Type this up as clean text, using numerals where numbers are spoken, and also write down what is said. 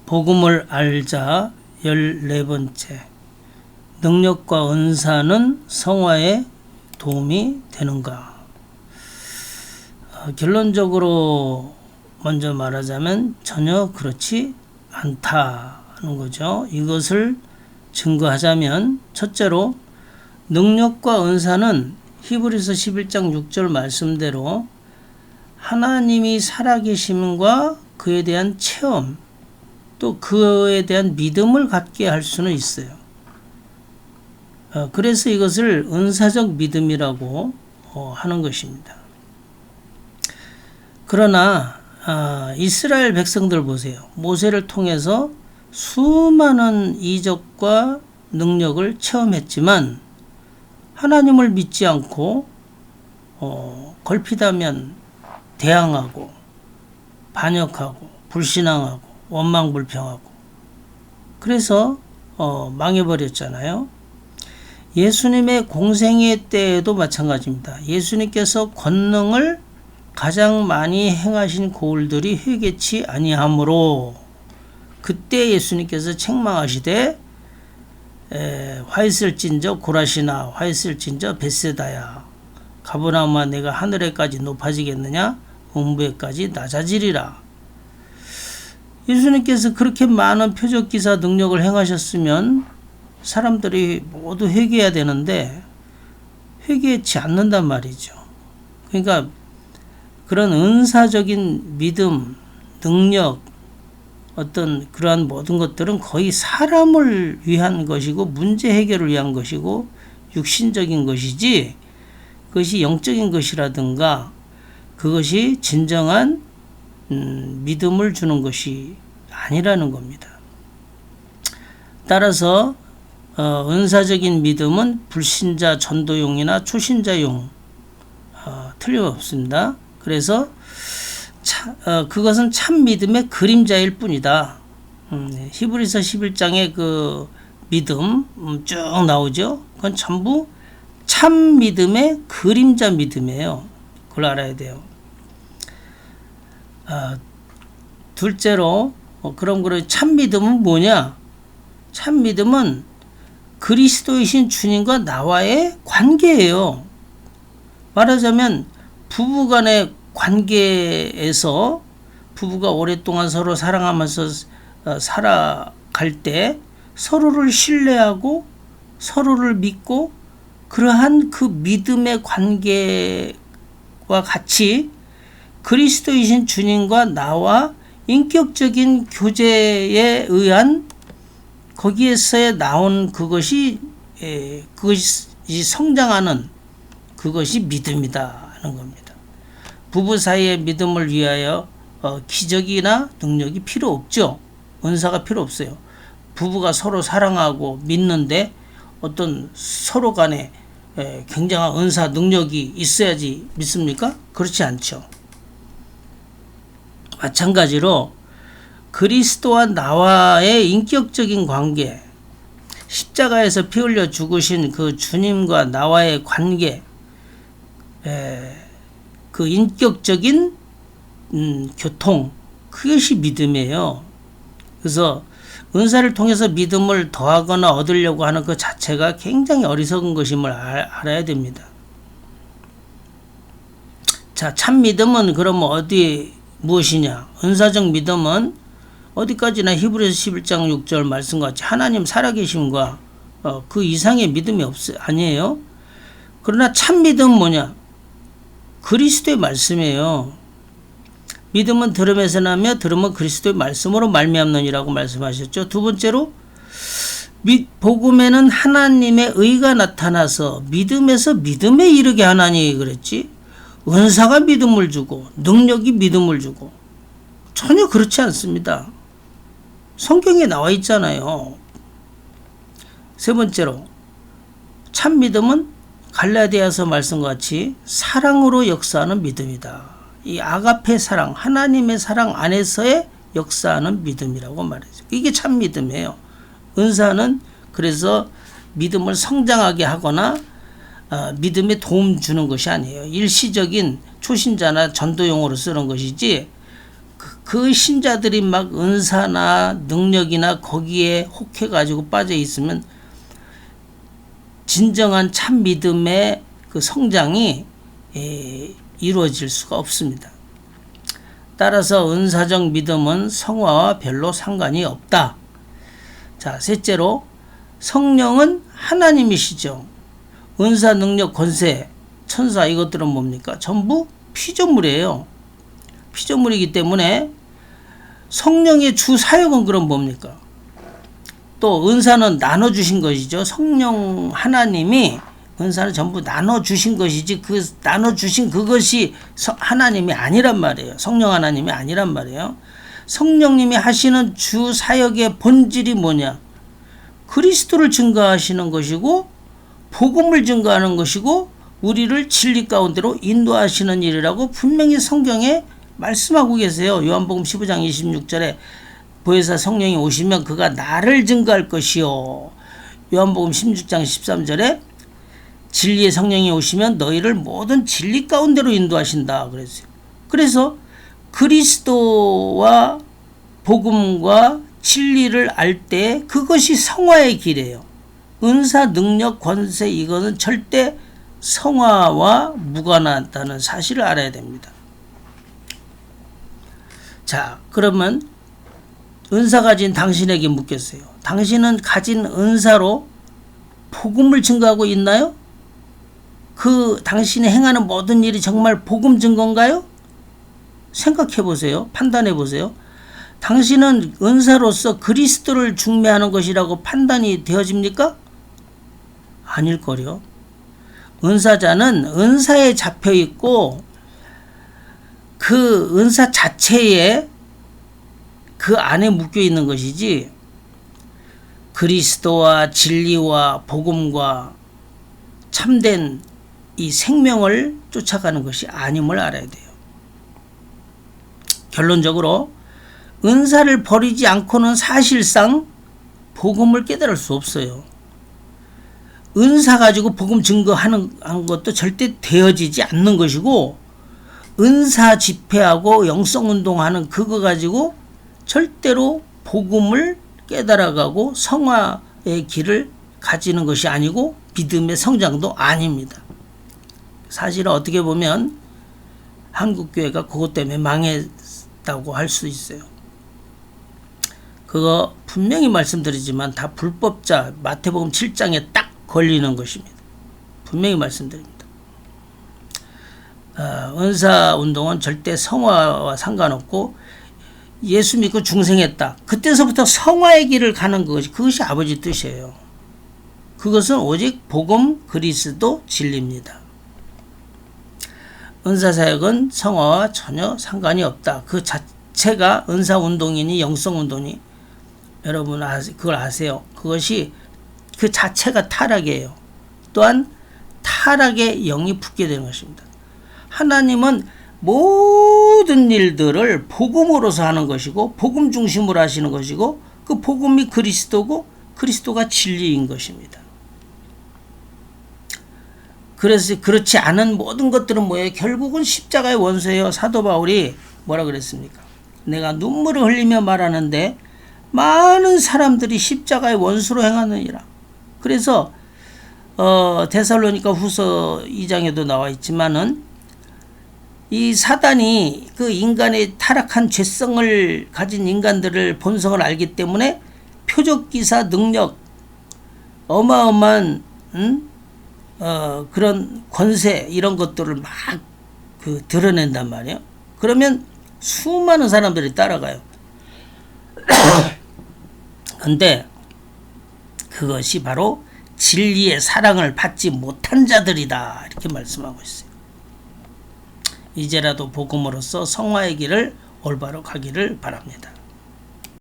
복음을 알자 14번째. 능력과 은사는 성화에 도움이 되는가? 결론적으로 먼저 말하자면 전혀 그렇지 않다는 거죠. 이것을 증거하자면 첫째로 능력과 은사는 히브리서 11장 6절 말씀대로 하나님이 살아계심과 그에 대한 체험 또 그에 대한 믿음을 갖게 할 수는 있어요. 그래서 이것을 은사적 믿음이라고 하는 것입니다. 그러나 이스라엘 백성들 보세요. 모세를 통해서 수많은 이적과 능력을 체험했지만 하나님을 믿지 않고 걸핏하면 대항하고 반역하고 불신앙하고 원망불평하고 그래서 망해버렸잖아요. 예수님의 공생애 때에도 마찬가지입니다. 예수님께서 권능을 가장 많이 행하신 고을들이 회개치 아니하므로 그때 예수님께서 책망하시되 화있을진저 고라시나 화있을진저 벳세다야 가버나움아 내가 하늘에까지 높아지겠느냐 음부에까지 낮아지리라. 예수님께서 그렇게 많은 표적기사 능력을 행하셨으면 사람들이 모두 회개해야 되는데 회개치 않는단 말이죠. 그러니까 그런 은사적인 믿음, 능력, 어떤 그러한 모든 것들은 거의 사람을 위한 것이고 문제 해결을 위한 것이고 육신적인 것이지 그것이 영적인 것이라든가 그것이 진정한 믿음을 주는 것이 아니라는 겁니다. 따라서 은사적인 믿음은 불신자 전도용이나 초신자용 틀림없습니다. 그래서 그것은 참 믿음의 그림자일 뿐이다. 히브리서 11장의 그 믿음 쭉 나오죠. 그건 전부 참 믿음의 그림자 믿음이에요. 그걸 알아야 돼요. 둘째로 그럼 참 믿음은 뭐냐? 참 믿음은 그리스도이신 주님과 나와의 관계예요. 말하자면 부부간의 관계에서 부부가 오랫동안 서로 사랑하면서 살아갈 때 서로를 신뢰하고 서로를 믿고 그러한 그 믿음의 관계와 같이 그리스도이신 주님과 나와 인격적인 교제에 의한 거기에서 나온 그것이 성장하는 그것이 믿음이다 하는 겁니다. 부부 사이의 믿음을 위하여 기적이나 능력이 필요 없죠. 은사가 필요 없어요. 부부가 서로 사랑하고 믿는데 어떤 서로 간에 굉장한 은사 능력이 있어야지 믿습니까? 그렇지 않죠. 마찬가지로 그리스도와 나와의 인격적인 관계, 십자가에서 피 흘려 죽으신 그 주님과 나와의 관계, 그 인격적인 교통, 그것이 믿음이에요. 그래서 은사를 통해서 믿음을 더하거나 얻으려고 하는 그 자체가 굉장히 어리석은 것임을 알아야 됩니다. 자, 참 믿음은 그러면 무엇이냐? 은사적 믿음은 어디까지나 히브리서 11장 6절 말씀과 같이 하나님 살아계심과 그 이상의 믿음이 아니에요. 그러나 참 믿음은 뭐냐? 그리스도의 말씀이에요. 믿음은 들음에서 나며 들음은 그리스도의 말씀으로 말미암느니라고 말씀하셨죠. 두 번째로 복음에는 하나님의 의가 나타나서 믿음에서 믿음에 이르게 하나니 그랬지. 은사가 믿음을 주고 능력이 믿음을 주고 전혀 그렇지 않습니다. 성경에 나와 있잖아요. 세 번째로 참 믿음은 갈라디아서 말씀과 같이 사랑으로 역사하는 믿음이다. 이 아가페 사랑, 하나님의 사랑 안에서의 역사하는 믿음이라고 말하죠. 이게 참 믿음이에요. 은사는 그래서 믿음을 성장하게 하거나 믿음에 도움 주는 것이 아니에요. 일시적인 초신자나 전도용으로 쓰는 것이지 그 신자들이 막 은사나 능력이나 거기에 혹해가지고 빠져 있으면 진정한 참 믿음의 그 성장이 이루어질 수가 없습니다. 따라서 은사적 믿음은 성화와 별로 상관이 없다. 자, 셋째로 성령은 하나님이시죠. 은사, 능력, 권세, 천사 이것들은 뭡니까? 전부 피조물이에요. 피조물이기 때문에 성령의 주 사역은 그럼 뭡니까? 또 은사는 나눠주신 것이죠. 성령 하나님이 은사를 전부 나눠주신 것이지 그 나눠주신 그것이 하나님이 아니란 말이에요. 성령 하나님이 아니란 말이에요. 성령님이 하시는 주 사역의 본질이 뭐냐? 그리스도를 증거하시는 것이고 복음을 증거하는 것이고 우리를 진리 가운데로 인도하시는 일이라고 분명히 성경에 말씀하고 계세요. 요한복음 15장 26절에 보혜사 성령이 오시면 그가 나를 증거할 것이요. 요한복음 16장 13절에 진리의 성령이 오시면 너희를 모든 진리 가운데로 인도하신다 그랬어요. 그래서 그리스도와 복음과 진리를 알 때 그것이 성화의 길이에요. 은사, 능력, 권세 이거는 절대 성화와 무관하다는 사실을 알아야 됩니다. 자, 그러면 은사 가진 당신에게 묻겠어요. 당신은 가진 은사로 복음을 증거하고 있나요? 그 당신이 행하는 모든 일이 정말 복음 증거인가요? 생각해 보세요. 판단해 보세요. 당신은 은사로서 그리스도를 중매하는 것이라고 판단이 되어집니까? 아닐걸요. 은사자는 은사에 잡혀 있고 그 은사 자체에 그 안에 묶여 있는 것이지 그리스도와 진리와 복음과 참된 이 생명을 쫓아가는 것이 아님을 알아야 돼요. 결론적으로 은사를 버리지 않고는 사실상 복음을 깨달을 수 없어요. 은사 가지고 복음 증거하는 것도 절대 되어지지 않는 것이고 은사 집회하고 영성운동하는 그거 가지고 절대로 복음을 깨달아가고 성화의 길을 가지는 것이 아니고 믿음의 성장도 아닙니다. 사실은 어떻게 보면 한국교회가 그것 때문에 망했다고 할 수 있어요. 그거 분명히 말씀드리지만 다 불법자 마태복음 7장에 딱 걸리는 것입니다. 분명히 말씀드립니다. 은사운동은 절대 성화와 상관없고 예수 믿고 중생했다. 그때서부터 성화의 길을 가는 것이 그것이 아버지 뜻이에요. 그것은 오직 복음 그리스도 진리입니다. 은사사역은 성화와 전혀 상관이 없다. 그 자체가 은사운동이니 영성운동이 여러분 그걸 아세요. 그것이 그 자체가 타락이에요. 또한 타락의 영이 붙게 되는 것입니다. 하나님은 모든 일들을 복음으로서 하는 것이고 복음 중심으로 하시는 것이고 그 복음이 그리스도고 그리스도가 진리인 것입니다. 그래서 그렇지 않은 모든 것들은 뭐예요? 결국은 십자가의 원수예요. 사도 바울이 뭐라 그랬습니까? 내가 눈물을 흘리며 말하는데 많은 사람들이 십자가의 원수로 행하느니라. 그래서 데살로니가 후서 2장에도 나와 있지만은 이 사단이 그 인간의 타락한 죄성을 가진 인간들을 본성을 알기 때문에 표적기사 능력 어마어마한 그런 권세 이런 것들을 막 드러낸단 말이에요. 그러면 수많은 사람들이 따라가요. 근데 그것이 바로 진리의 사랑을 받지 못한 자들이다 이렇게 말씀하고 있어요. 이제라도 복음으로써 성화의 길을 올바로 가기를 바랍니다.